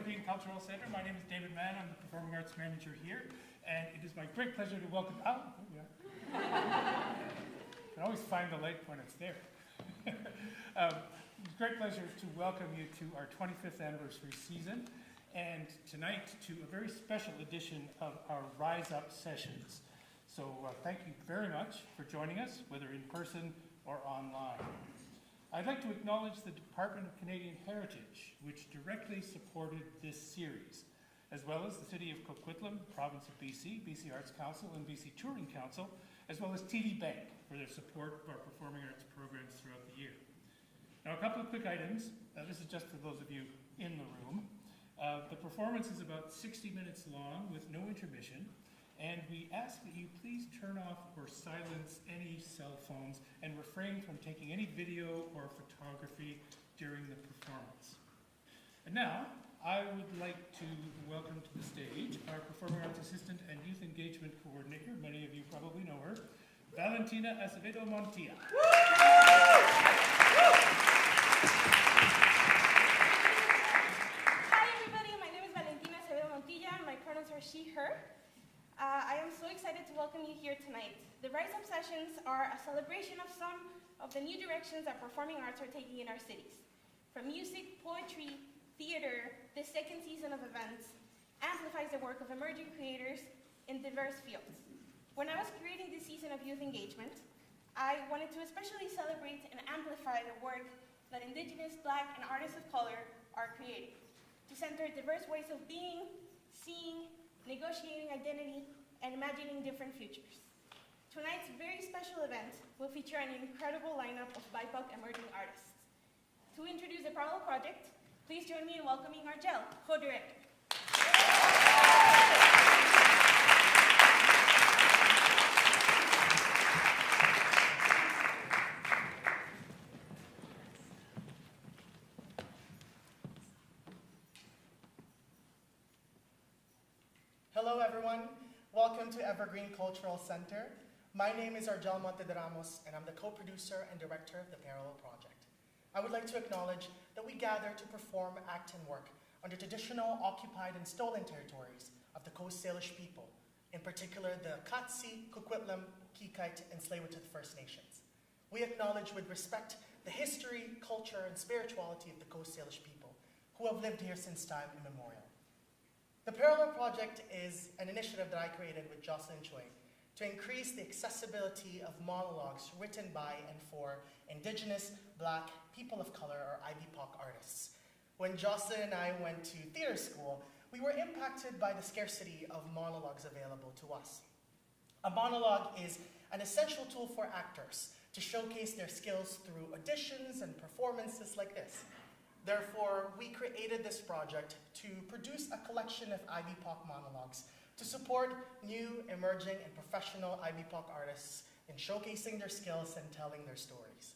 Evergreen Cultural Center. My name is David Mann. I'm the Performing Arts Manager here, and it is my great pleasure to welcome... Oh, yeah. You can always find the light when it's there. It's a great pleasure to welcome you to our 25th anniversary season, and tonight to a very special edition of our Rise Up sessions. So thank you very much for joining us, whether in person or online. I'd like to acknowledge the Department of Canadian Heritage, which directly supported this series, as well as the City of Coquitlam, Province of BC, BC Arts Council, and BC Touring Council, as well as TD Bank for their support of our performing arts programs throughout the year. Now, a couple of quick items. This is just for those of you in the room. The performance is about 60 minutes long with no intermission, and we ask that you please turn off or silence any cell phones and refrain from taking any video or photography during the performance. And now, I would like to welcome to the stage our Performing Arts Assistant and Youth Engagement Coordinator, many of you probably know her, Valentina Acevedo Montilla. Hi everybody, my name is Valentina Acevedo Montilla, and my pronouns are she, her. I am so excited to welcome you here tonight. The Rise Up sessions are a celebration of some of the new directions that performing arts are taking in our cities. From music, poetry, theater, this second season of events amplifies the work of emerging creators in diverse fields. When I was creating this season of youth engagement, I wanted to especially celebrate and amplify the work that Indigenous, Black, and artists of color are creating, to center diverse ways of being, seeing, negotiating identity, and imagining different futures. Tonight's very special event will feature an incredible lineup of BIPOC emerging artists. To introduce the Parallel Project, please join me in welcoming our gel, co-director. Hello everyone, welcome to Evergreen Cultural Center. My name is Argel Monte de Ramos, and I'm the co-producer and director of the Parallel Project. I would like to acknowledge that we gather to perform, act, and work under traditional, occupied, and stolen territories of the Coast Salish people, in particular the Katsi, Coquitlam, Kikite, and Tsleil-Waututh First Nations. We acknowledge with respect the history, culture, and spirituality of the Coast Salish people, who have lived here since time immemorial. The Parallel Project is an initiative that I created with Jocelyn Choi to increase the accessibility of monologues written by and for Indigenous, Black, people of color, or IBPOC artists. When Jocelyn and I went to theater school, we were impacted by the scarcity of monologues available to us. A monologue is an essential tool for actors to showcase their skills through auditions and performances like this. Therefore, we created this project to produce a collection of IBPOC monologues to support new, emerging, and professional IBPOC artists in showcasing their skills and telling their stories.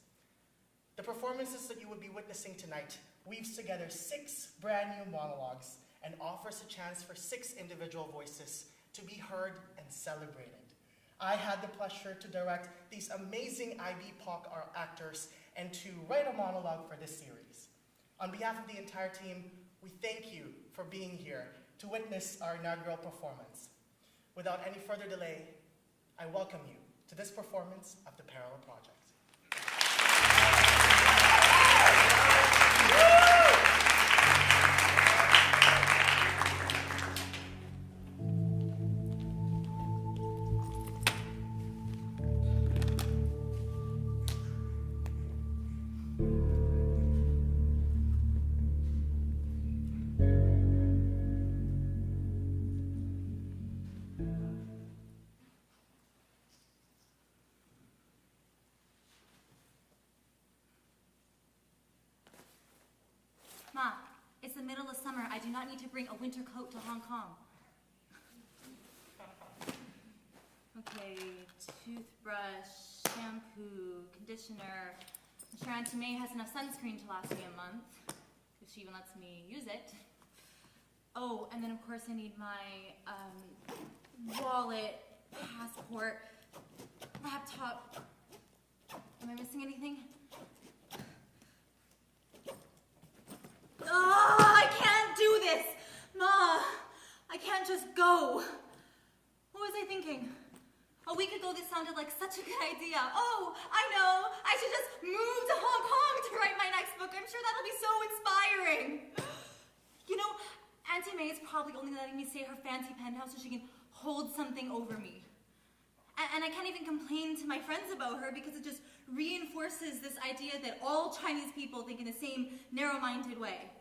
The performances that you will be witnessing tonight weaves together 6 brand new monologues and offers a chance for 6 individual voices to be heard and celebrated. I had the pleasure to direct these amazing IBPOC actors and to write a monologue for this series. On behalf of the entire team, we thank you for being here to witness our inaugural performance. Without any further delay, I welcome you to this performance of the Parallel Project. Ma, it's the middle of summer. I do not need to bring a winter coat to Hong Kong. Okay, toothbrush, shampoo, conditioner. I'm sure Auntie May has enough sunscreen to last me a month, if she even lets me use it. Oh, and then of course I need my wallet, passport, laptop. Am I missing anything? Oh, I can't do this! such a good idea. Oh, I know. I should just move to Hong Kong to write my next book. I'm sure that'll be so inspiring. You know, Auntie May is probably only letting me stay at her fancy penthouse so she can hold something over me. And I can't even complain to my friends about her because it just reinforces this idea that all Chinese people think in the same narrow-minded way.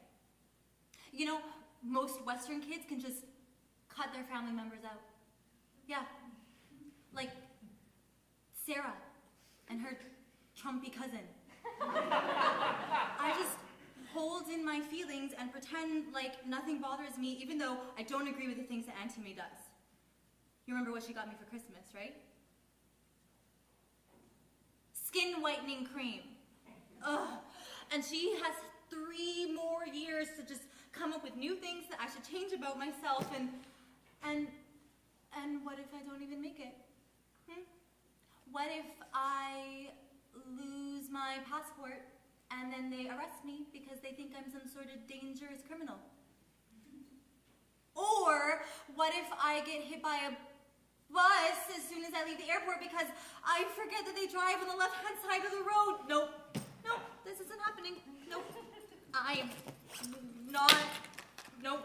You know, most Western kids can just cut their family members out. Yeah. Like Sarah and her Trumpy cousin. I just hold in my feelings and pretend like nothing bothers me, even though I don't agree with the things that Auntie May does. You remember what she got me for Christmas, right? Skin whitening cream. Ugh. And she has 3 more years to just come up with new things that I should change about myself, and what if I don't even make it? What if I lose my passport and then they arrest me because they think I'm some sort of dangerous criminal? Or what if I get hit by a bus as soon as I leave the airport because I forget that they drive on the left-hand side of the road? Nope. Nope, this isn't happening. Nope. I'm not. Nope.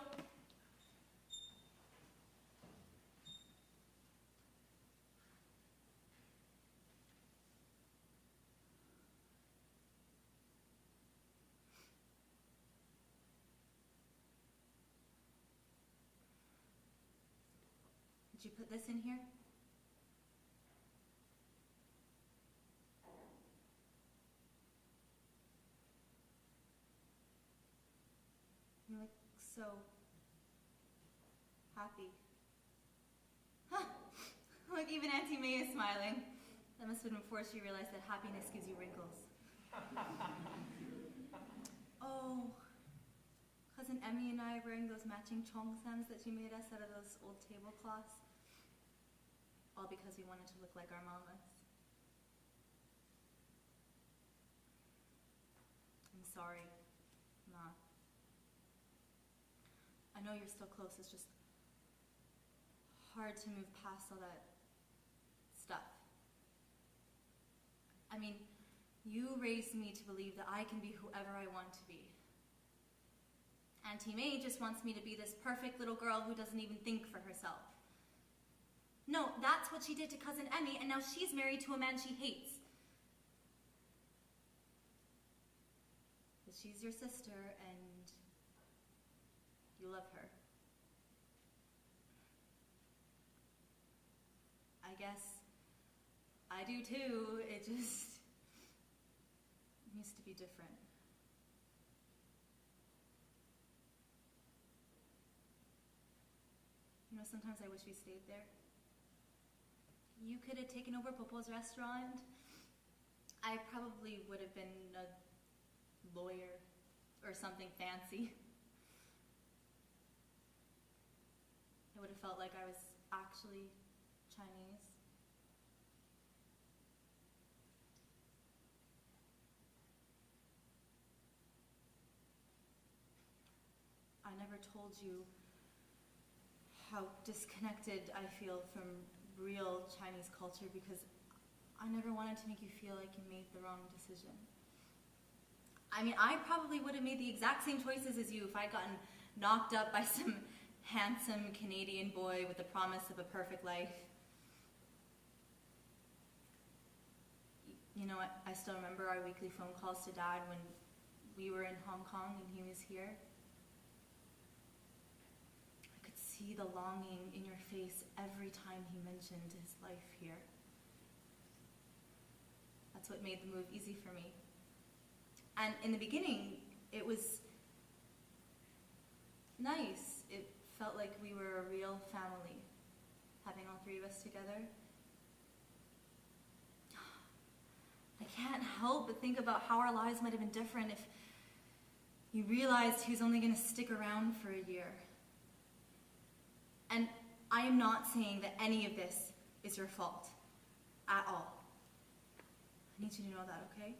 Did you put this in here? You look so happy. Huh. Look, even Auntie May is smiling. That must have been before she realized that happiness gives you wrinkles. Oh, Cousin Emmy and I are wearing those matching cheongsams that she made us out of those old tablecloths. All because we wanted to look like our mamas. I'm sorry, Ma. I know you're still close, it's just hard to move past all that stuff. I mean, you raised me to believe that I can be whoever I want to be. Auntie May just wants me to be this perfect little girl who doesn't even think for herself. No, that's what she did to Cousin Emmy, and now she's married to a man she hates. But she's your sister, and you love her. I guess I do too. It just used to be different. You know, sometimes I wish we stayed there. You could have taken over Popo's restaurant. I probably would have been a lawyer or something fancy. I would have felt like I was actually Chinese. I never told you how disconnected I feel from real Chinese culture because I never wanted to make you feel like you made the wrong decision. I mean, I probably would have made the exact same choices as you if I'd gotten knocked up by some handsome Canadian boy with the promise of a perfect life. You know what? I still remember our weekly phone calls to Dad when we were in Hong Kong and he was here. See the longing in your face every time he mentioned his life here. That's what made the move easy for me. And in the beginning, it was nice. It felt like we were a real family, having all 3 of us together. I can't help but think about how our lives might have been different if you realized he was only going to stick around for a year. And I am not saying that any of this is your fault, at all. I need you to know that, okay?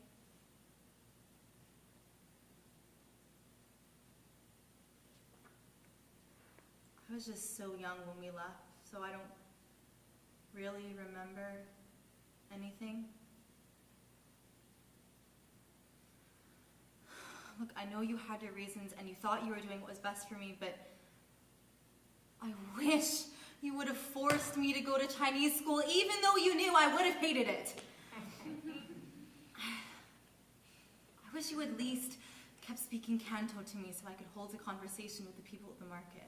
I was just so young when we left, so I don't really remember anything. Look, I know you had your reasons and you thought you were doing what was best for me, but I wish you would have forced me to go to Chinese school, even though you knew I would have hated it. I wish you at least kept speaking Canto to me so I could hold a conversation with the people at the market.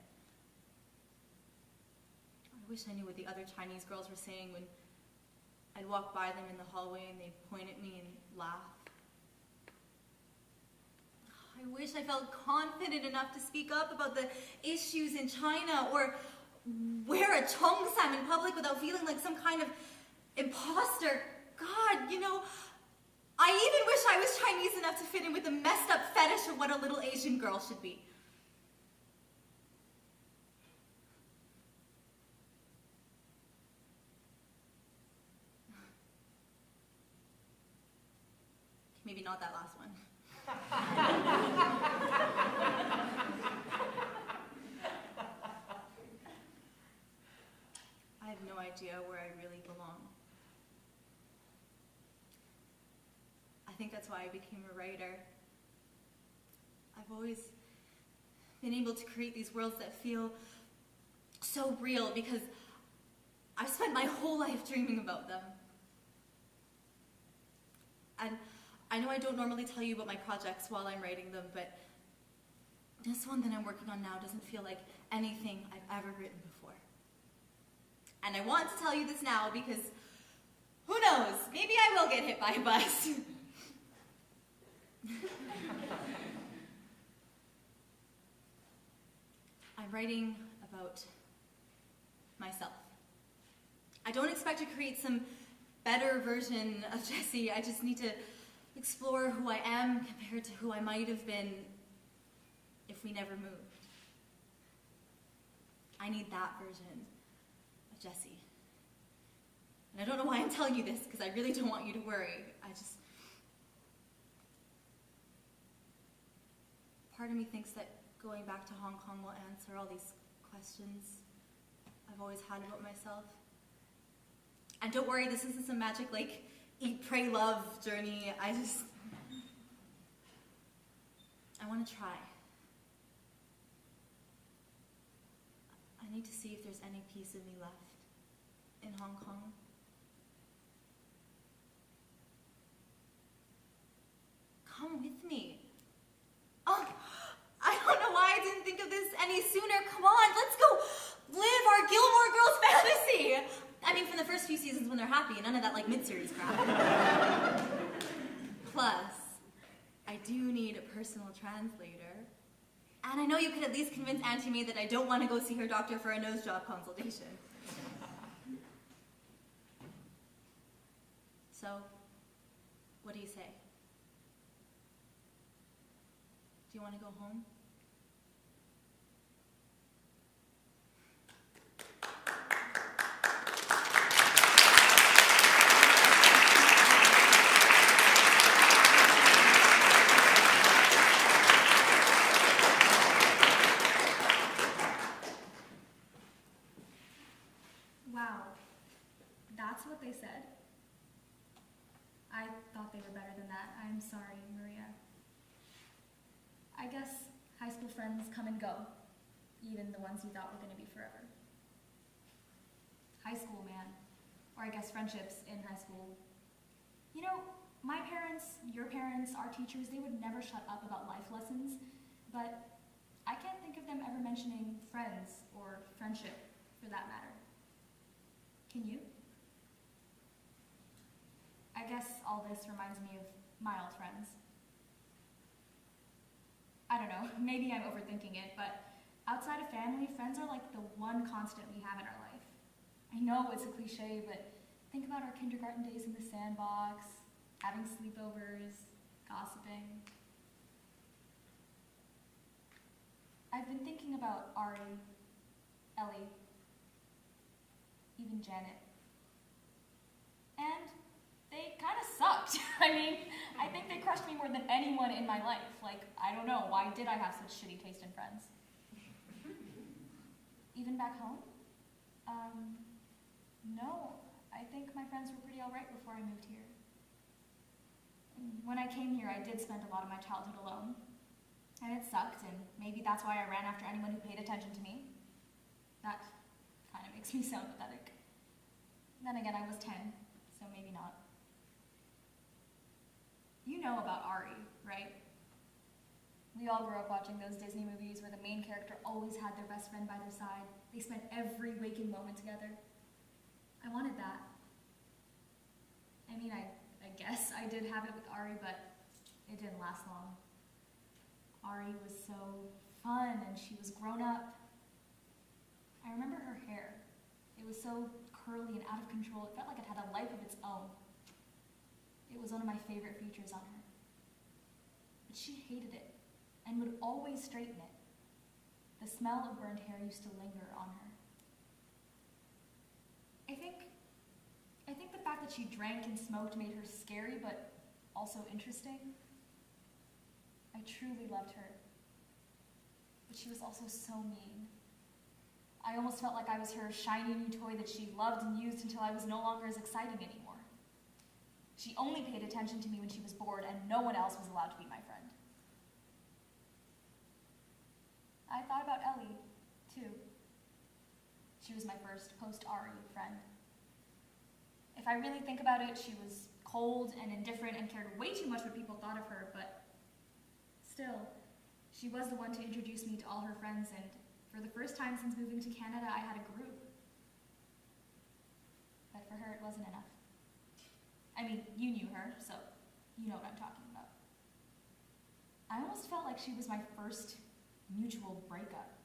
I wish I knew what the other Chinese girls were saying when I'd walk by them in the hallway and they'd point at me and laugh. I wish I felt confident enough to speak up about the issues in China or wear a cheongsam in public without feeling like some kind of imposter. God, you know, I even wish I was Chinese enough to fit in with the messed up fetish of what a little Asian girl should be. Maybe not that last one. I have no idea where I really belong. I think that's why I became a writer. I've always been able to create these worlds that feel so real because I've spent my whole life dreaming about them. And I know I don't normally tell you about my projects while I'm writing them, but this one that I'm working on now doesn't feel like anything I've ever written before. And I want to tell you this now because, who knows, maybe I will get hit by a bus. I'm writing about myself. I don't expect to create some better version of Jessie. I just need to explore who I am compared to who I might have been if we never moved. I need that version of Jessie. And I don't know why I'm telling you this, because I really don't want you to worry. Part of me thinks that going back to Hong Kong will answer all these questions I've always had about myself. And don't worry, this isn't some magic, like, eat, pray, love journey. I want to try. I need to see if there's any piece of me left in Hong Kong. Come with me. Oh, I don't know why I didn't think of this any sooner. Come on, let's go live our Gilmore Girls fantasy. I mean, for the first few seasons when they're happy, none of that, like, mid-series crap. Plus, I do need a personal translator. And I know you could at least convince Auntie May that I don't want to go see her doctor for a nose job consultation. So, what do you say? Do you want to go home? Wow, that's what they said? I thought they were better than that. I'm sorry, Maria. I guess high school friends come and go, even the ones you thought were going to be forever. High school, man. Or I guess friendships in high school. You know, my parents, your parents, our teachers, they would never shut up about life lessons, but I can't think of them ever mentioning friends or friendship, for that matter. Can you? I guess all this reminds me of my old friends. I don't know, maybe I'm overthinking it, but outside of family, friends are like the one constant we have in our life. I know it's a cliche, but think about our kindergarten days in the sandbox, having sleepovers, gossiping. I've been thinking about Ari, Ellie, even Janet. And they kind of sucked. I mean, I think they crushed me more than anyone in my life. Like, I don't know, why did I have such shitty taste in friends? Even back home? No, I think my friends were pretty all right before I moved here. And when I came here, I did spend a lot of my childhood alone. And it sucked, and maybe that's why I ran after anyone who paid attention to me. That kind of makes me sound pathetic. Then again, I was 10, so maybe not. You know about Ari, right? We all grew up watching those Disney movies where the main character always had their best friend by their side. They spent every waking moment together. I wanted that. I mean, I guess I did have it with Ari, but it didn't last long. Ari was so fun, and she was grown up. I remember her hair. It was so curly and out of control. It felt like it had a life of its own. It was one of my favorite features on her. But she hated it, and would always straighten it. The smell of burned hair used to linger on her. I think the fact that she drank and smoked made her scary, but also interesting. I truly loved her. But she was also so mean. I almost felt like I was her shiny new toy that she loved and used until I was no longer as exciting anymore. She only paid attention to me when she was bored, and no one else was allowed to be my friend. I thought about Ellie, too. She was my first post-Ari friend. If I really think about it, she was cold and indifferent and cared way too much what people thought of her, but still, she was the one to introduce me to all her friends, and for the first time since moving to Canada, I had a group. But for her, it wasn't enough. I mean, you knew her, so you know what I'm talking about. I almost felt like she was my first mutual breakup.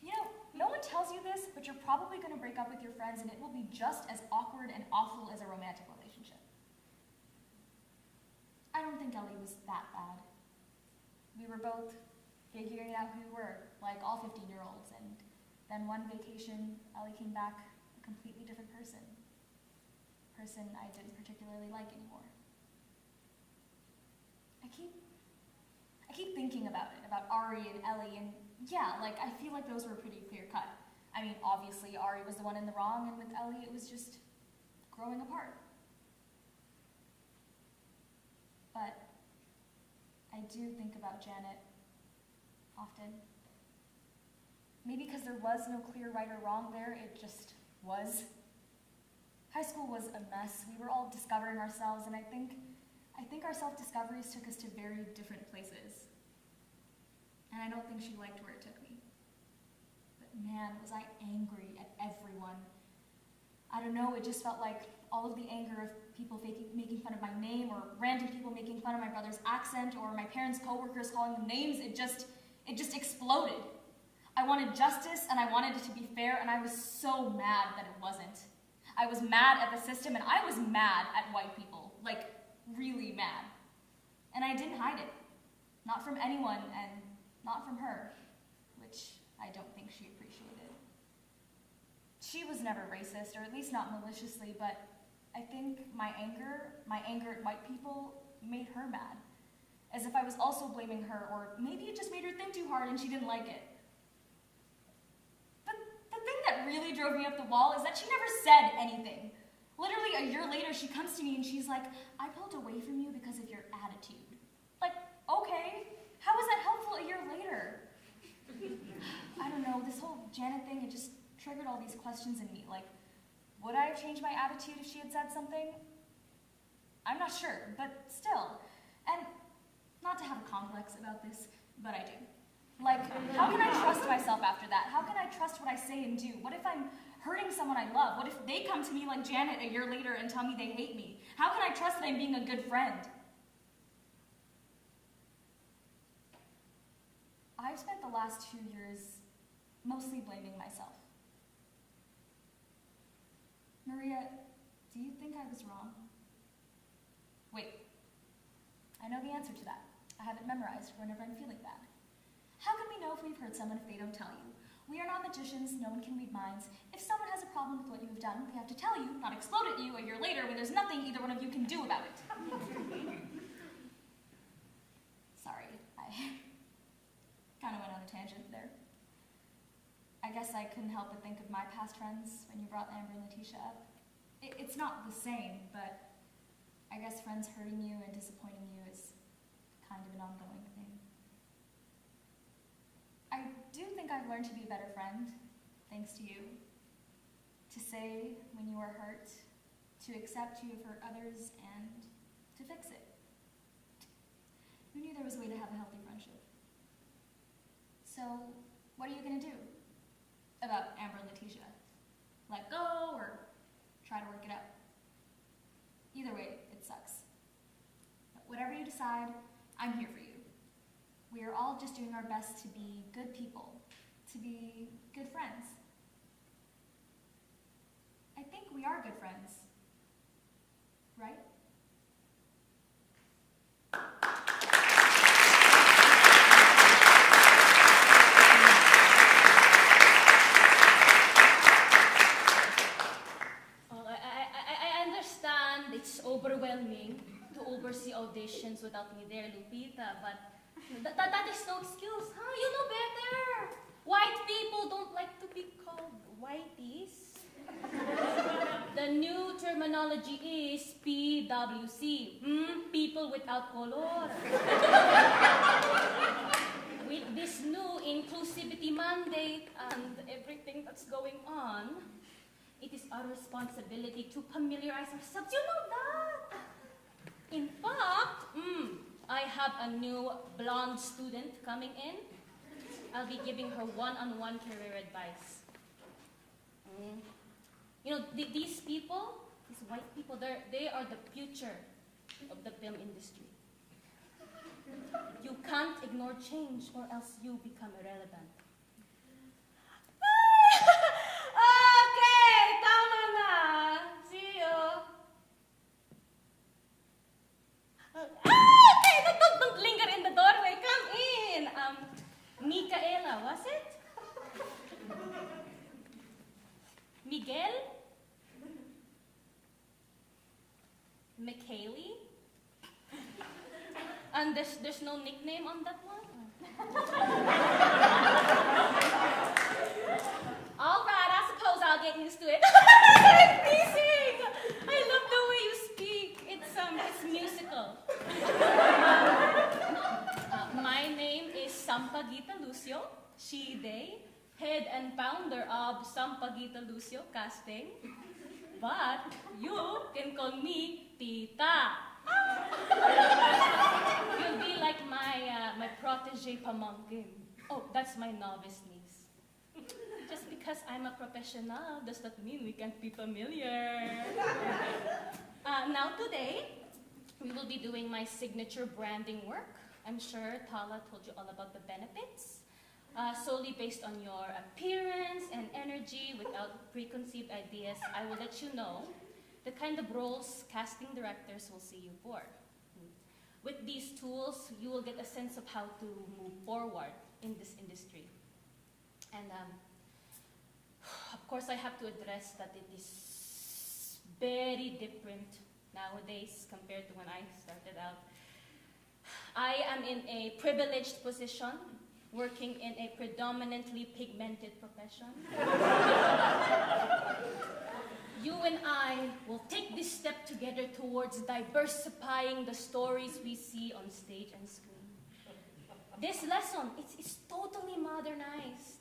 You know, no one tells you this, but you're probably going to break up with your friends, and it will be just as awkward and awful as a romantic relationship. I don't think Ellie was that bad. We were both figuring out who we were, like all 15-year-olds, and then one vacation, Ellie came back a completely different person. Person I didn't particularly like anymore. I keep thinking about it, about Ari and Ellie, and yeah, like, I feel like those were pretty clear-cut. I mean, obviously, Ari was the one in the wrong, and with Ellie, it was just growing apart. But I do think about Janet often. Maybe because there was no clear right or wrong there, it just was. High school was a mess. We were all discovering ourselves, and I think our self-discoveries took us to very different places. And I don't think she liked where it took me. But man, was I angry at everyone. I don't know, it just felt like all of the anger of people making fun of my name, or random people making fun of my brother's accent, or my parents' coworkers calling them names, it just exploded. I wanted justice, and I wanted it to be fair, and I was so mad that it wasn't. I was mad at the system, and I was mad at white people, like, really mad. And I didn't hide it. Not from anyone, and not from her, which I don't think she appreciated. She was never racist, or at least not maliciously, but I think my anger at white people made her mad. As if I was also blaming her, or maybe it just made her think too hard and she didn't like it. But the thing that really drove me up the wall is that she never said anything. Literally a year later, she comes to me and she's like, I pulled away from you because of your attitude. Like, okay, how is that helpful a year later? I don't know, this whole Janet thing, it just triggered all these questions in me, like, would I have changed my attitude if she had said something? I'm not sure, but still. And not to have a complex about this, but I do. Like, how can I trust myself after that? How can I trust what I say and do? What if I'm hurting someone I love? What if they come to me like Janet a year later and tell me they hate me? How can I trust that I'm being a good friend? I've spent the last 2 years mostly blaming myself. Maria, do you think I was wrong? Wait, I know the answer to that. I have it memorized whenever I'm feeling bad. How can we know if we've hurt someone if they don't tell you? We are not magicians, no one can read minds. If someone has a problem with what you have done, they have to tell you, not explode at you a year later when there's nothing either one of you can do about it. Sorry, I kind of went on a tangent there. I guess I couldn't help but think of my past friends when you brought Amber and Letitia up. It's not the same, but I guess friends hurting you and disappointing you is kind of an ongoing thing. I do think I've learned to be a better friend, thanks to you. To say when you are hurt, to accept you for others, and to fix it. Who knew there was a way to have a healthy friendship? So, what are you gonna do about Amber and Letitia? Let go or try to work it out? Either way, it sucks. But whatever you decide, I'm here for you. We are all just doing our best to be good people, to be good friends. I think we are good friends, right? I understand it's overwhelming to oversee auditions without me there, Lupita, but that is no excuse, huh? You know better. White people don't like to be called whiteys. The new terminology is PWC, people without color. With this new inclusivity mandate and everything that's going on, it is our responsibility to familiarize ourselves. You know that. In fact, I have a new blonde student coming in. I'll be giving her one-on-one career advice. You know, these people, these white people, they are the future of the film industry. You can't ignore change or else you become irrelevant. Okay, tama na. See you. Okay, don't linger in the doorway. Come in. Micaela, was it? Miguel? McKaylee? And there's no nickname on that one? All right, I suppose I'll get used to it. It's pleasing. I love the way you speak. It's musical. My name is Sampaguita Lucio, she, they, head and founder of Sampaguita Lucio Casting. But you can call me Tita. You'll be like my protege Pamangkin. Oh, that's my novice niece. Just because I'm a professional does not mean we can't be familiar. Now today, we will be doing my signature branding work. I'm sure Tala told you all about the benefits. Solely based on your appearance and energy without preconceived ideas, I will let you know the kind of roles casting directors will see you for. With these tools, you will get a sense of how to move forward in this industry. And of course, I have to address that it is very different nowadays compared to when I started out. I am in a privileged position, working in a predominantly pigmented profession. You and I will take this step together towards diversifying the stories we see on stage and screen. This lesson, it's totally modernized.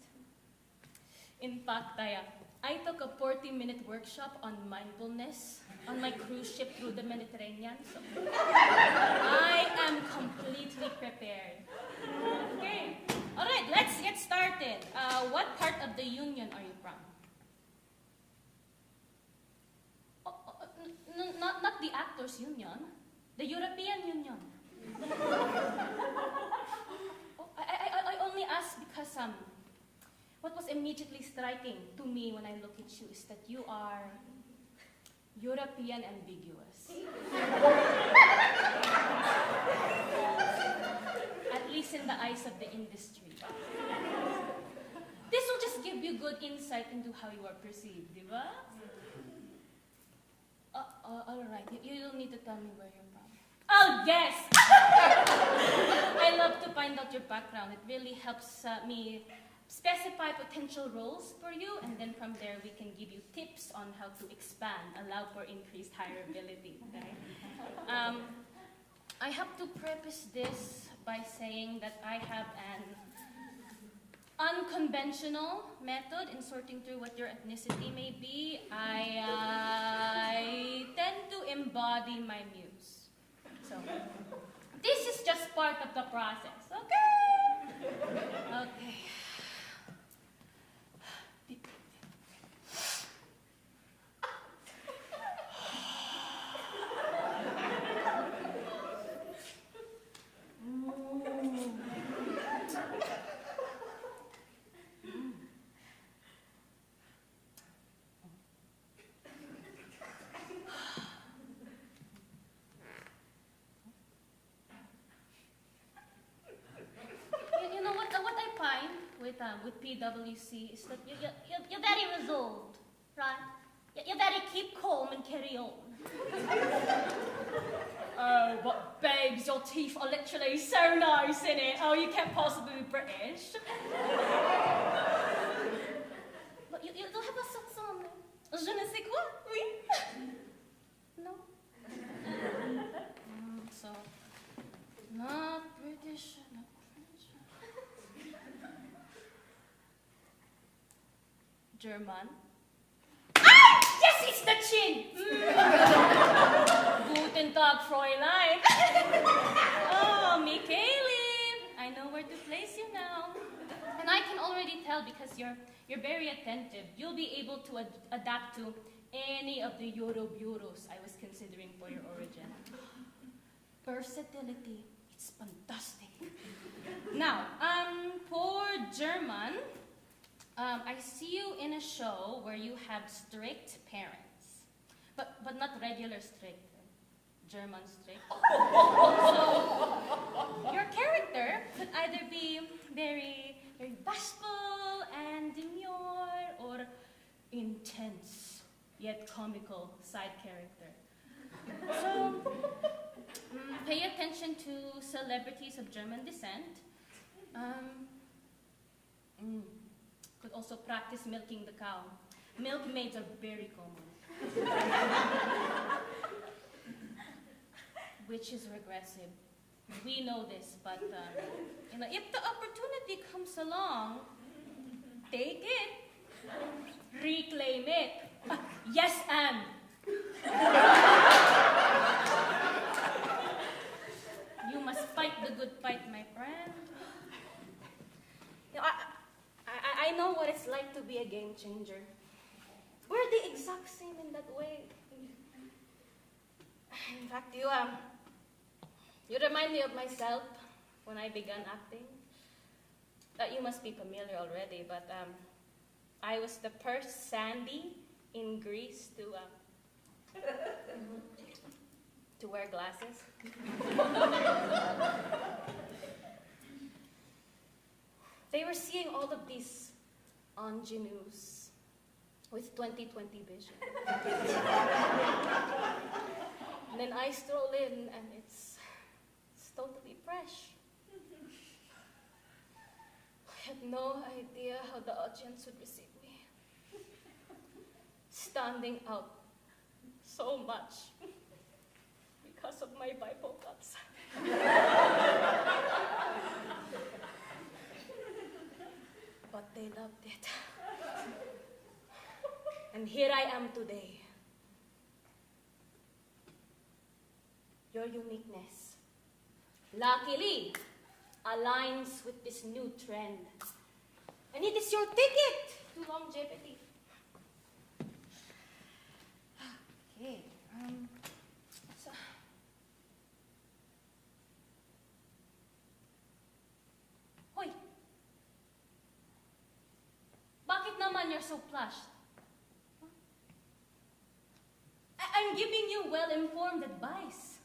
In fact, I took a 40-minute workshop on mindfulness on my cruise ship through the Mediterranean, so I am completely prepared. Okay, all right, let's get started. What part of the Union are you from? Not the Actors Union, the European Union. I only ask because what was immediately striking to me when I look at you is that you are European ambiguous. At least in the eyes of the industry. This will just give you good insight into how you are perceived, di ba? All right, you don't need to tell me where you're from. Oh, yes! I love to find out your background. It really helps me specify potential roles for you, and then from there we can give you tips on how to expand, allow for increased hireability. Okay? I have to preface this by saying that I have an unconventional method in sorting through what your ethnicity may be. I tend to embody my muse. So, this is just part of the process, okay? Okay. With PWC is that you're very resolved, right? You're very keep calm and carry on. Oh, but babes, your teeth are literally so nice, innit? Oh, you can't possibly be British. But you don't have a some je ne sais quoi, oui? No? So, not British, not German. Ah! Yes, it's the chin! Guten Tag, Fräulein. Oh, Michaeli. I know where to place you now. And I can already tell because you're very attentive. You'll be able to adapt to any of the Euro bureaus I was considering for your origin. Versatility, it's fantastic. Now, for German, I see you in a show where you have strict parents, but not regular strict, German strict. So your character could either be very, very bashful and demure, or intense yet comical side character. So pay attention to celebrities of German descent. Could also practice milking the cow. Milkmaids are very common. Which is regressive. We know this, but if the opportunity comes along, take it. Reclaim it. Yes, and. You must fight the good fight, my friend. I know what it's like to be a game changer. We're the exact same in that way. In fact, you remind me of myself when I began acting. You must be familiar already, but I was the first Sandy in Greece to wear glasses. They were seeing all of these ingenues with 20/20 vision. And then I stroll in and it's totally fresh. I had no idea how the audience would receive me. Standing out so much because of my BIPOCs. But they loved it. And here I am today. Your uniqueness, luckily, aligns with this new trend. And it is your ticket to longevity. Okay, so... Hoy! Bakit naman you're so flushed? I'm giving you well-informed advice.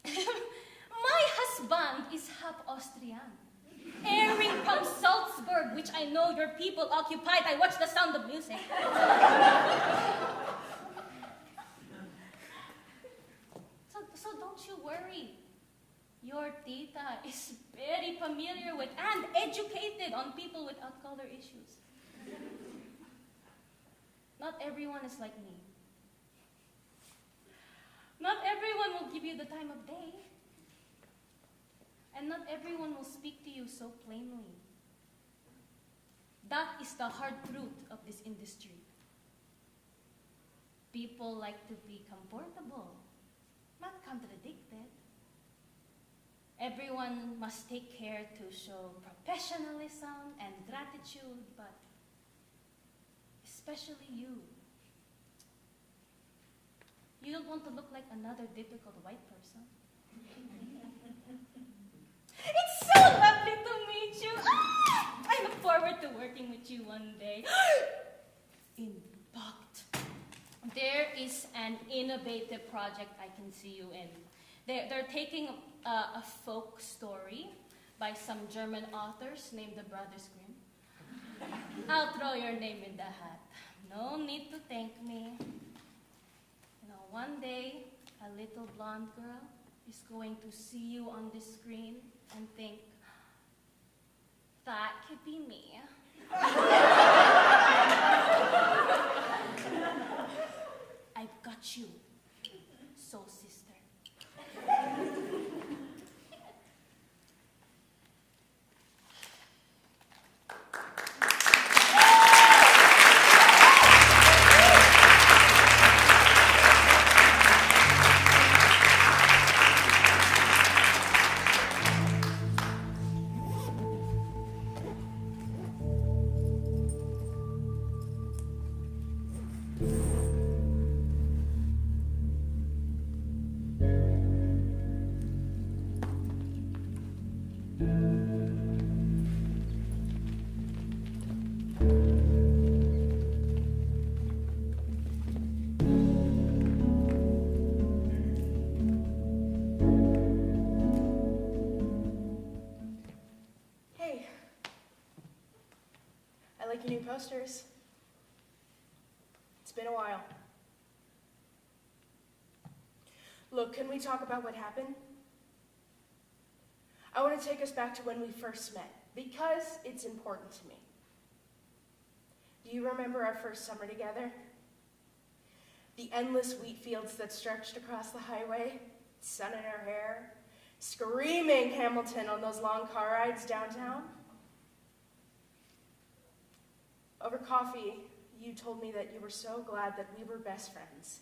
My husband is half Austrian, airing from Salzburg, which I know your people occupied. I watch The Sound of Music. So don't you worry. Your tita is very familiar with and educated on people without color issues. Not everyone is like me. Not everyone will give you the time of day. And not everyone will speak to you so plainly. That is the hard truth of this industry. People like to be comfortable, not contradicted. Everyone must take care to show professionalism and gratitude, but especially you. You don't want to look like another difficult white person. It's so lovely to meet you. I look forward to working with you one day. In fact, there is an innovative project I can see you in. They're taking a folk story by some German authors named the Brothers Grimm. I'll throw your name in the hat. No need to thank me. You know, one day, a little blonde girl is going to see you on the screen and think, that could be me. I've got you. So, sister. New posters. It's been a while. Look, can we talk about what happened? I want to take us back to when we first met, because it's important to me. Do you remember our first summer together? The endless wheat fields that stretched across the highway, sun in our hair, screaming Hamilton on those long car rides downtown? Over coffee, you told me that you were so glad that we were best friends,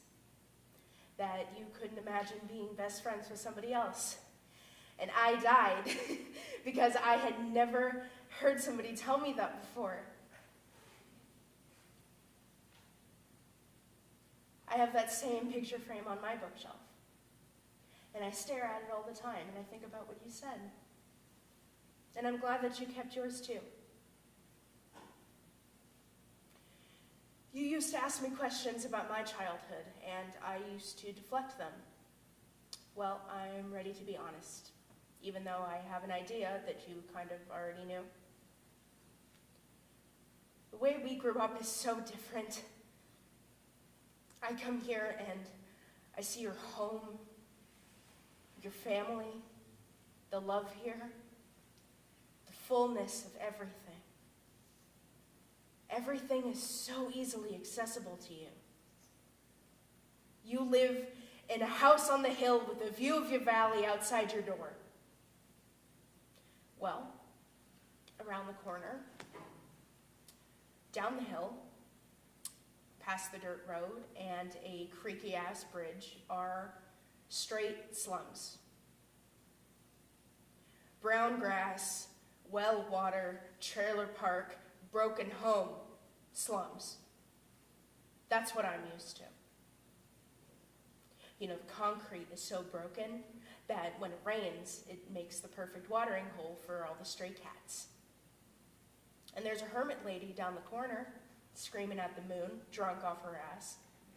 that you couldn't imagine being best friends with somebody else. And I died because I had never heard somebody tell me that before. I have that same picture frame on my bookshelf, and I stare at it all the time, and I think about what you said. And I'm glad that you kept yours too. You used to ask me questions about my childhood, and I used to deflect them. Well, I'm ready to be honest, even though I have an idea that you kind of already knew. The way we grew up is so different. I come here and I see your home, your family, the love here, the fullness of everything. Everything is so easily accessible to you. You live in a house on the hill with a view of your valley outside your door. Well, around the corner, down the hill, past the dirt road and a creaky-ass bridge are straight slums. Brown grass, well water, trailer park, broken home, slums. That's what I'm used to. You know, the concrete is so broken that when it rains, it makes the perfect watering hole for all the stray cats. And there's a hermit lady down the corner, screaming at the moon, drunk off her ass.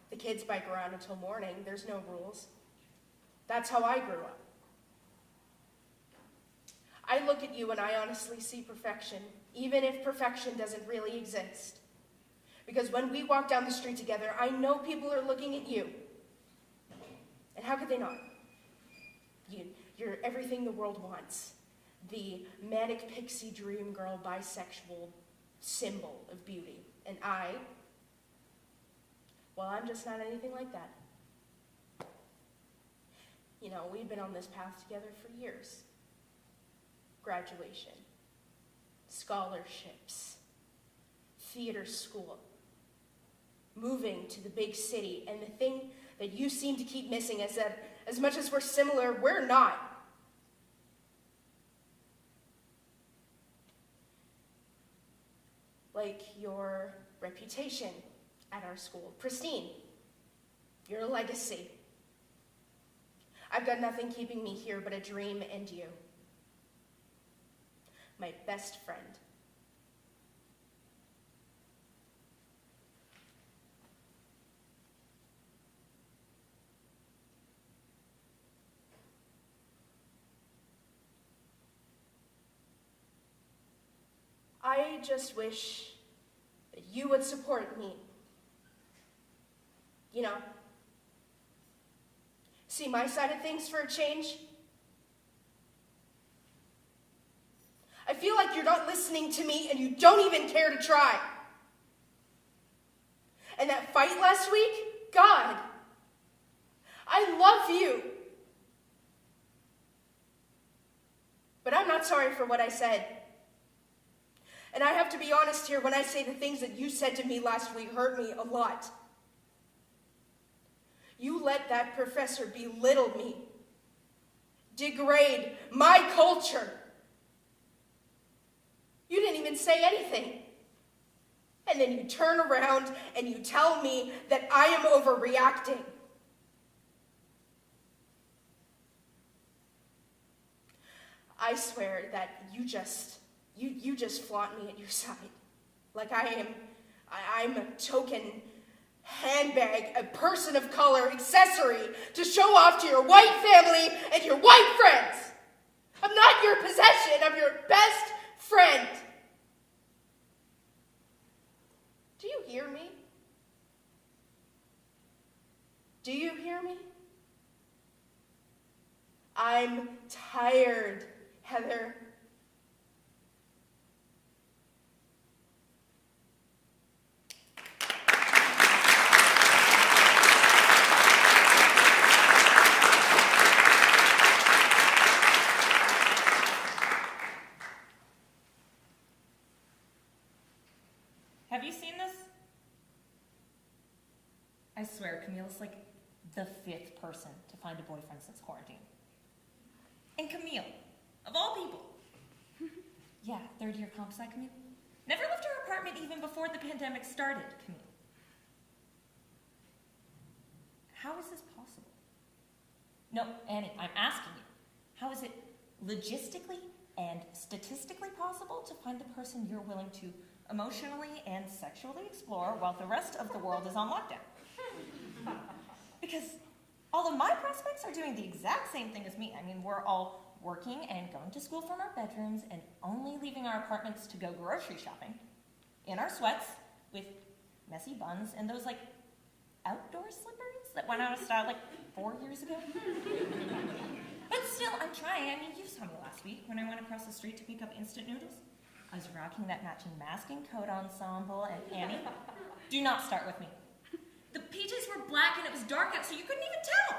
The kids bike around until morning, there's no rules. That's how I grew up. I look at you and I honestly see perfection, even if perfection doesn't really exist. Because when we walk down the street together, I know people are looking at you. And how could they not? You're everything the world wants. The manic pixie dream girl bisexual symbol of beauty. And well, I'm just not anything like that. You know, we've been on this path together for years. Graduation, scholarships, theater school, moving to the big city, and the thing that you seem to keep missing is that as much as we're similar, we're not. Like your reputation at our school, pristine. Your legacy. I've got nothing keeping me here but a dream and you. My best friend. I just wish that you would support me. You know, see my side of things for a change. I feel like you're not listening to me and you don't even care to try. And that fight last week, God, I love you. But I'm not sorry for what I said. And I have to be honest here when I say the things that you said to me last week hurt me a lot. You let that professor belittle me, degrade my culture. You didn't even say anything. And then you turn around and you tell me that I am overreacting. I swear that you just flaunt me at your side. Like I'm a token handbag, a person of color accessory to show off to your white family and your white friends. I'm not your possession, I'm your best friend. Do you hear me? Do you hear me? I'm tired, Heather. Have you seen this? I swear, Camille's like the 5th person to find a boyfriend since quarantine. And Camille, of all people. Yeah, 3rd year comp sci, Camille. Never left her apartment even before the pandemic started, Camille. How is this possible? No, Annie, I'm asking you. How is it logistically and statistically possible to find the person you're willing to emotionally and sexually explore while the rest of the world is on lockdown? Because all of my prospects are doing the exact same thing as me. I mean, we're all working and going to school from our bedrooms and only leaving our apartments to go grocery shopping in our sweats with messy buns and those like outdoor slippers that went out of style like 4 years ago. But still, I'm trying. I mean, you saw me last week when I went across the street to pick up instant noodles. I was rocking that matching mask and coat ensemble, and Annie, do not start with me. The PJs were black and it was dark out, so you couldn't even tell.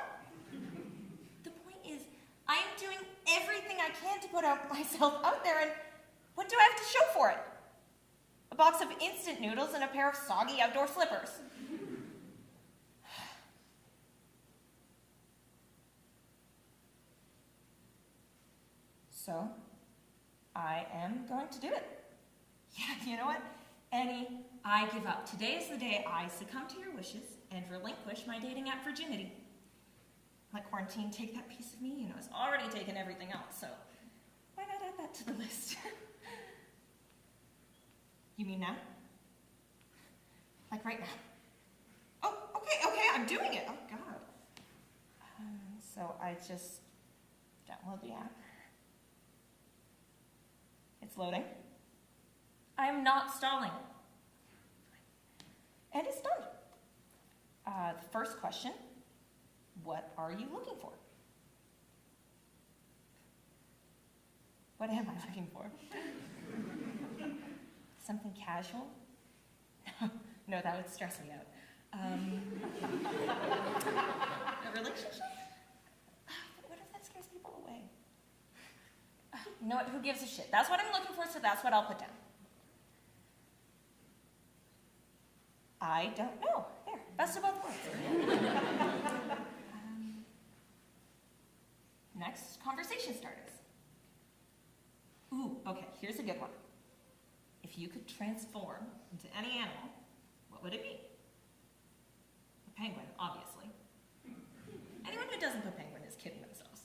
The point is, I am doing everything I can to put myself out there, and what do I have to show for it? A box of instant noodles and a pair of soggy outdoor slippers. So, I am going to do it. Yeah, you know what? Annie, I give up. Today is the day I succumb to your wishes and relinquish my dating app virginity. Let quarantine take that piece of me, you know, it's already taken everything else, so why not add that to the list? You mean now? Like right now? Oh, okay, I'm doing it. Oh, God. So I just download the app. It's loading. I am not stalling. And it's done. The first question, what are you looking for? What am I looking for? Something casual? No, that would stress me out. A relationship? What if that scares people away? You know what? Who gives a shit? That's what I'm looking for, so that's what I'll put down. I don't know. There, best of both worlds. Next, conversation starters. Ooh, okay, here's a good one. If you could transform into any animal, what would it be? A penguin, obviously. Anyone who doesn't put penguin is kidding themselves.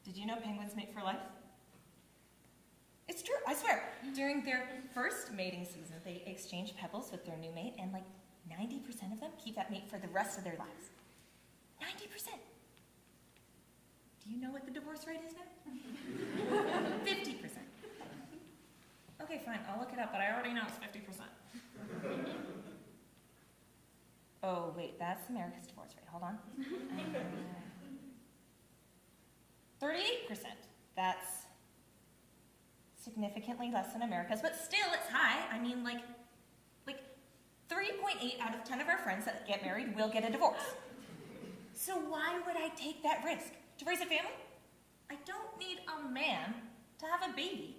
Did you know penguins mate for life? It's true, I swear. During their first mating season, they exchange pebbles with their new mate, and like 90% of them keep that mate for the rest of their lives. 90%. Do you know what the divorce rate is now? 50%. Okay, fine, I'll look it up, but I already know it's 50%. Oh, wait, that's America's divorce rate. Hold on. 38%. That's significantly less than America's, but still it's high. I mean, like 3.8 out of 10 of our friends that get married will get a divorce. So why would I take that risk? To raise a family? I don't need a man to have a baby.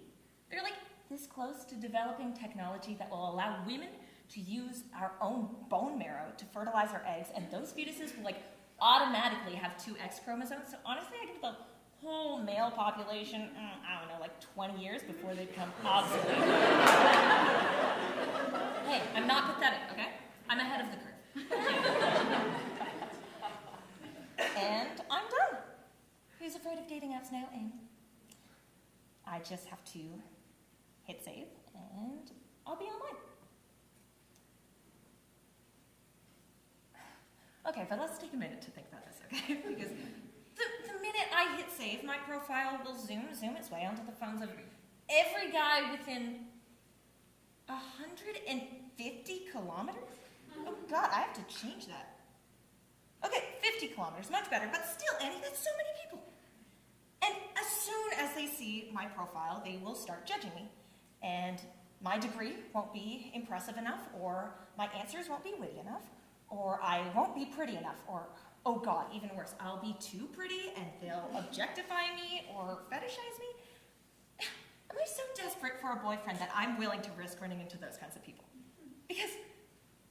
They're like this close to developing technology that will allow women to use our own bone marrow to fertilize our eggs, and those fetuses will like automatically have 2 X chromosomes. So honestly, I give the whole male population, I don't know, like 20 years before they become obsolete. Hey, I'm not pathetic, okay? I'm ahead of the curve. And I'm done. Who's afraid of dating apps now, Amy? I just have to hit save, and I'll be online. Okay, but let's take a minute to think about this, okay? Because the minute I hit save, my profile will zoom its way onto the phones of every guy within 150 kilometers? Oh God, I have to change that. Okay, 50 kilometers, much better, but still, Annie, that's so many people. And as soon as they see my profile, they will start judging me. And my degree won't be impressive enough, or my answers won't be witty enough, or I won't be pretty enough, or, oh God, even worse, I'll be too pretty and they'll objectify me or fetishize me. Am I so desperate for a boyfriend that I'm willing to risk running into those kinds of people? Because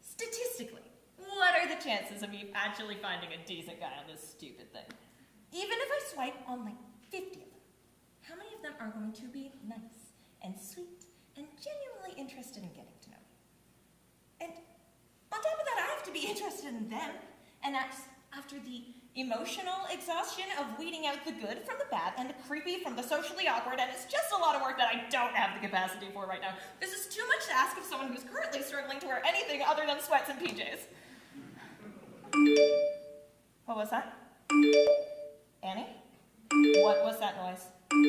statistically, what are the chances of me actually finding a decent guy on this stupid thing? Even if I swipe on like 50 of them, how many of them are going to be nice and sweet and genuinely interested in getting to know me? And on top of that, I have to be interested in them. And that's after the emotional exhaustion of weeding out the good from the bad and the creepy from the socially awkward, and it's just a lot of work that I don't have the capacity for right now. This is too much to ask of someone who's currently struggling to wear anything other than sweats and PJs. What was that? Annie? What was that noise? No.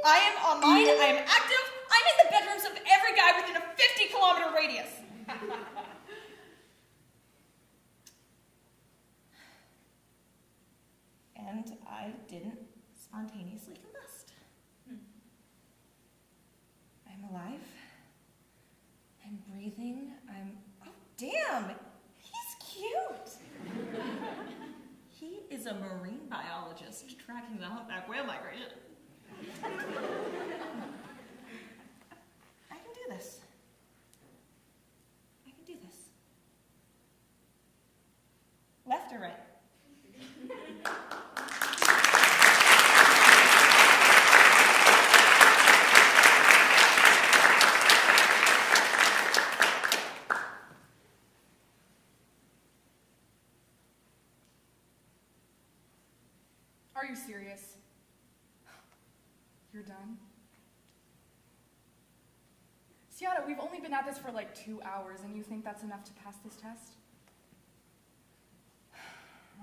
I am online, I am active, I'm in the bedrooms of every guy within a 50-kilometer radius. And I didn't spontaneously combust. I'm alive. I'm breathing. Oh, damn! He's cute! He is a marine biologist tracking the humpback whale migration. I can do this. I can do this. Left or right? Are you serious? You're done? Sienna, we've only been at this for like 2 hours, and you think that's enough to pass this test?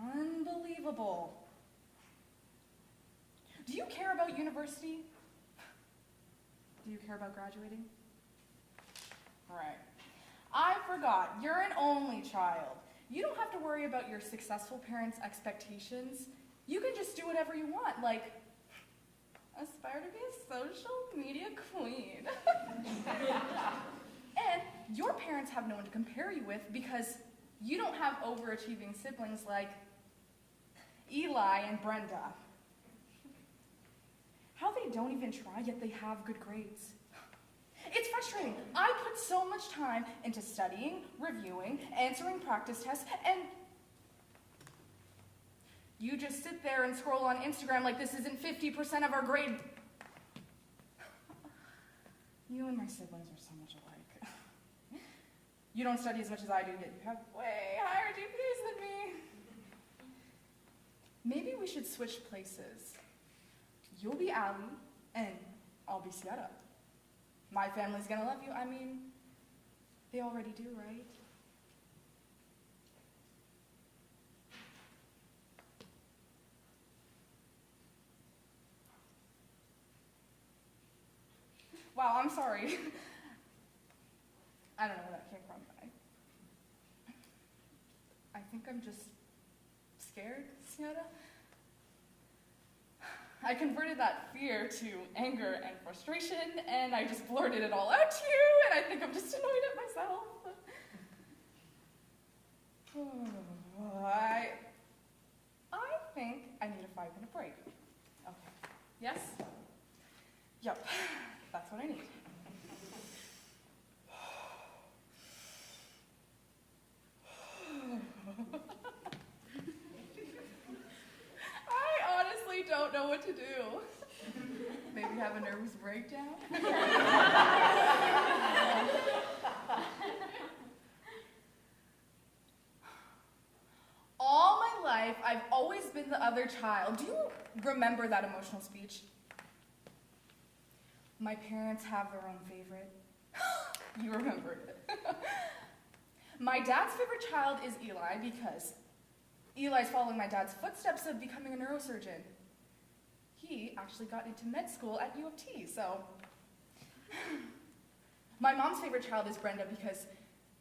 Unbelievable. Do you care about university? Do you care about graduating? All right. I forgot, you're an only child. You don't have to worry about your successful parents' expectations. You can just do whatever you want, like aspire to be a social media queen. And your parents have no one to compare you with because you don't have overachieving siblings like Eli and Brenda. How they don't even try, yet they have good grades. It's frustrating. I put so much time into studying, reviewing, answering practice tests, and you just sit there and scroll on Instagram like this isn't 50% of our grade. You and my siblings are so much alike. You don't study as much as I do, yet you have way higher GPAs than me. Maybe we should switch places. You'll be Allie, and I'll be Sierra. My family's gonna love you. I mean, they already do, right? Wow, I'm sorry. I don't know where that came from. I think I'm just scared, Sierra. I converted that fear to anger and frustration, and I just blurted it all out to you, and I think I'm just annoyed at myself. I think I need a 5-minute break. Okay. Yes? Yep. That's what I need. I honestly don't know what to do. Maybe have a nervous breakdown? All my life, I've always been the other child. Do you remember that emotional speech? My parents have their own favorite. You remembered it. My dad's favorite child is Eli because Eli's following my dad's footsteps of becoming a neurosurgeon. He actually got into med school at U of T, so. My mom's favorite child is Brenda because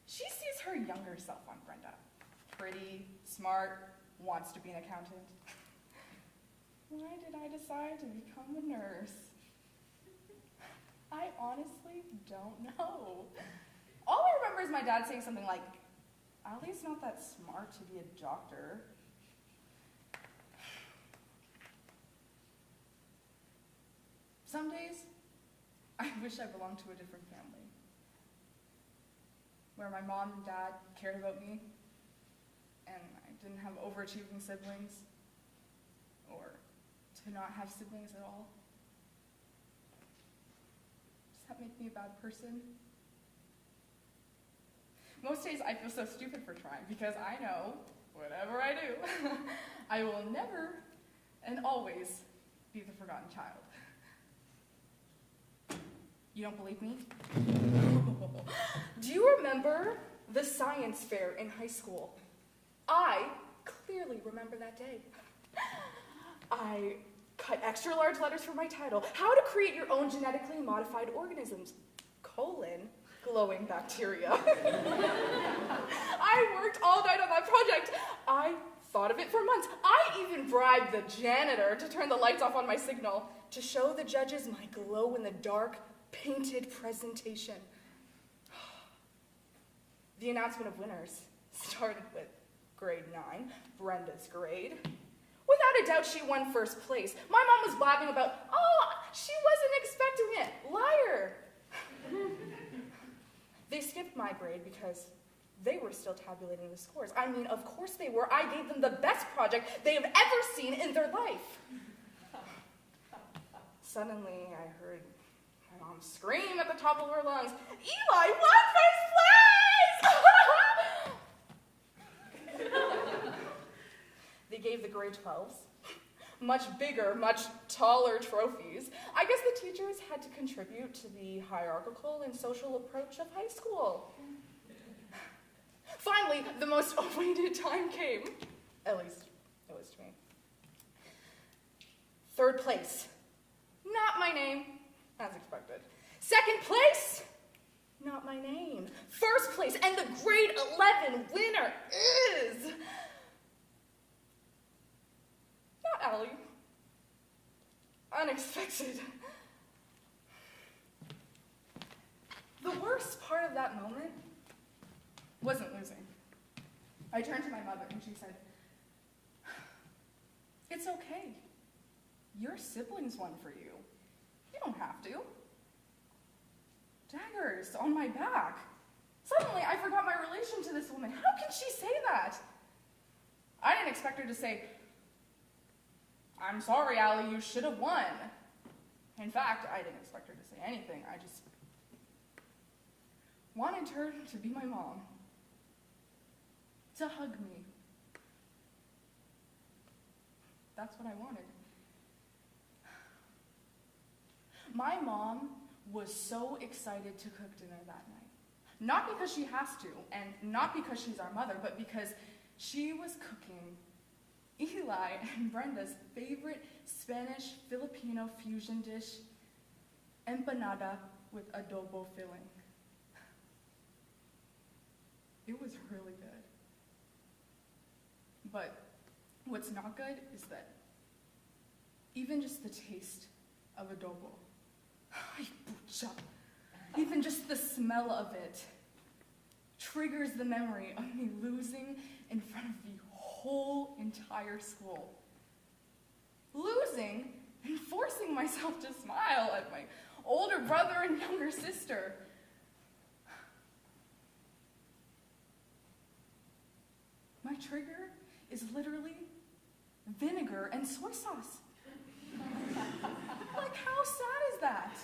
she sees her younger self on Brenda. Pretty, smart, wants to be an accountant. Why did I decide to become a nurse? I honestly don't know. All I remember is my dad saying something like, Allie's not that smart to be a doctor. Some days, I wish I belonged to a different family, where my mom and dad cared about me, and I didn't have overachieving siblings, or to not have siblings at all. Does that make me a bad person? Most days I feel so stupid for trying because I know, whatever I do, I will never and always be the forgotten child. You don't believe me? Do you remember the science fair in high school? I clearly remember that day. I cut extra large letters for my title. How to create your own genetically modified organisms, : glowing bacteria. I worked all night on that project. I thought of it for months. I even bribed the janitor to turn the lights off on my signal to show the judges my glow-in-the-dark painted presentation. The announcement of winners started with grade 9, Brenda's grade. Without a doubt, she won first place. My mom was blabbing about, she wasn't expecting it. Liar. They skipped my grade because they were still tabulating the scores. I mean, of course they were. I gave them the best project they have ever seen in their life. Suddenly, I heard my mom scream at the top of her lungs, Eli won first place! They gave the grade 12s much bigger, much taller trophies. I guess the teachers had to contribute to the hierarchical and social approach of high school. Finally, the most awaited time came. At least, it was to me. 3rd place. Not my name, as expected. 2nd place. Not my name. 1st place, and the grade 11 winner is unexpected. The worst part of that moment wasn't losing. I turned to my mother and she said, "It's okay. Your siblings won for you. You don't have to." Daggers on my back. Suddenly, I forgot my relation to this woman. How can she say that? I didn't expect her to say, "I'm sorry, Allie, you should have won." In fact, I didn't expect her to say anything. I just wanted her to be my mom, to hug me. That's what I wanted. My mom was so excited to cook dinner that night. Not because she has to, and not because she's our mother, but because she was cooking Eli and Brenda's favorite Spanish Filipino fusion dish, empanada with adobo filling. It was really good. But what's not good is that even just the taste of adobo, even just the smell of it, triggers the memory of me losing in front of the whole entire school. Losing and forcing myself to smile at my older brother and younger sister. My trigger is literally vinegar and soy sauce. Like, how sad is that?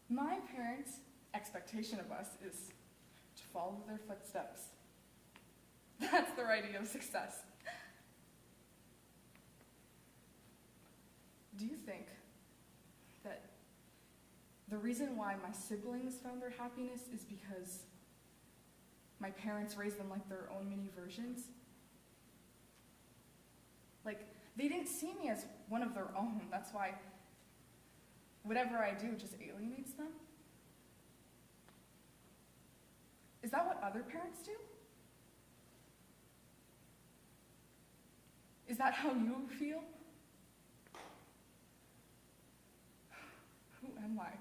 My parents' expectation of us is to follow their footsteps. That's their idea of success. Do you think that the reason why my siblings found their happiness is because my parents raised them like their own mini versions? Like, they didn't see me as one of their own. That's why whatever I do just alienates them? Is that what other parents do? Is that how you feel? Who am I?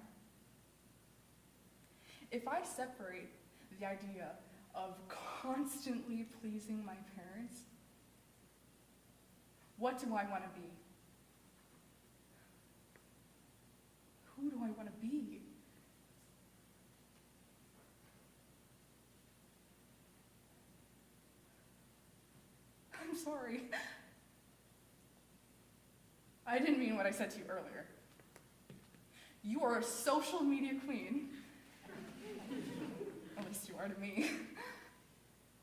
If I separate the idea of constantly pleasing my parents, what do I want to be? Who do I want to be? I'm sorry. I didn't mean what I said to you earlier. You are a social media queen. At least you are to me.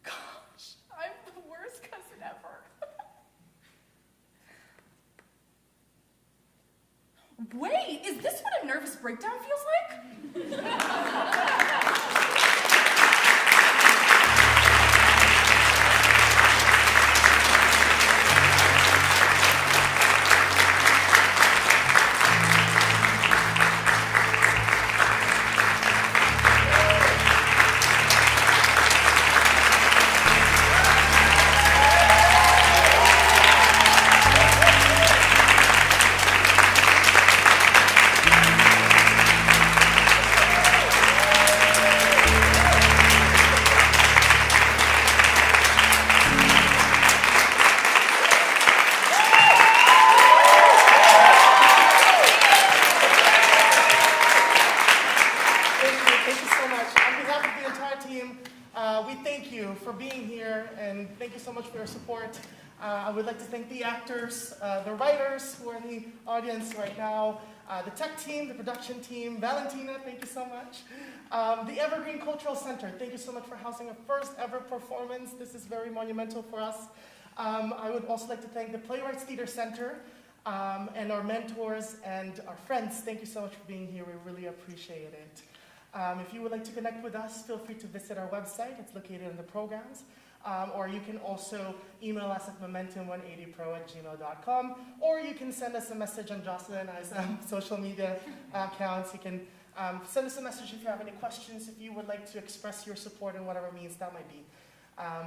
Gosh, I'm the worst cousin ever. Wait, is this what a nervous breakdown feels like? Support. I would like to thank the actors, the writers who are in the audience right now, the tech team, the production team, Valentina, thank you so much. The Evergreen Cultural Center, thank you so much for housing our first ever performance. This is very monumental for us. I would also like to thank the Playwrights Theater Center and our mentors and our friends. Thank you so much for being here. We really appreciate it. If you would like to connect with us, feel free to visit our website. It's located in the programs. Or you can also email us at momentum180pro@gmail.com, or you can send us a message on Jocelyn and I's social media accounts. You can send us a message if you have any questions, if you would like to express your support in whatever means that might be.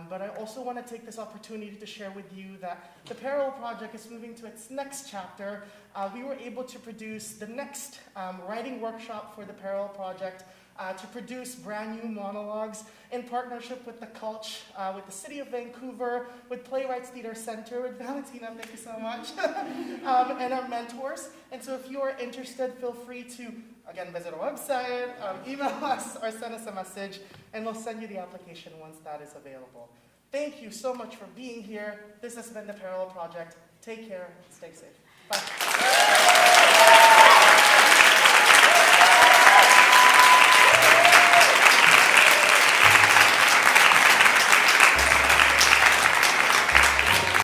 But I also want to take this opportunity to share with you that the Parallel Project is moving to its next chapter. We were able to produce the next writing workshop for the Parallel Project to produce brand new monologues in partnership with the Culture, with the City of Vancouver, with Playwrights Theatre Center, with Valentina, thank you so much, and our mentors. And so if you are interested, feel free to, again, visit our website, email us, or send us a message, and we'll send you the application once that is available. Thank you so much for being here. This has been the Parallel Project. Take care, stay safe. Bye.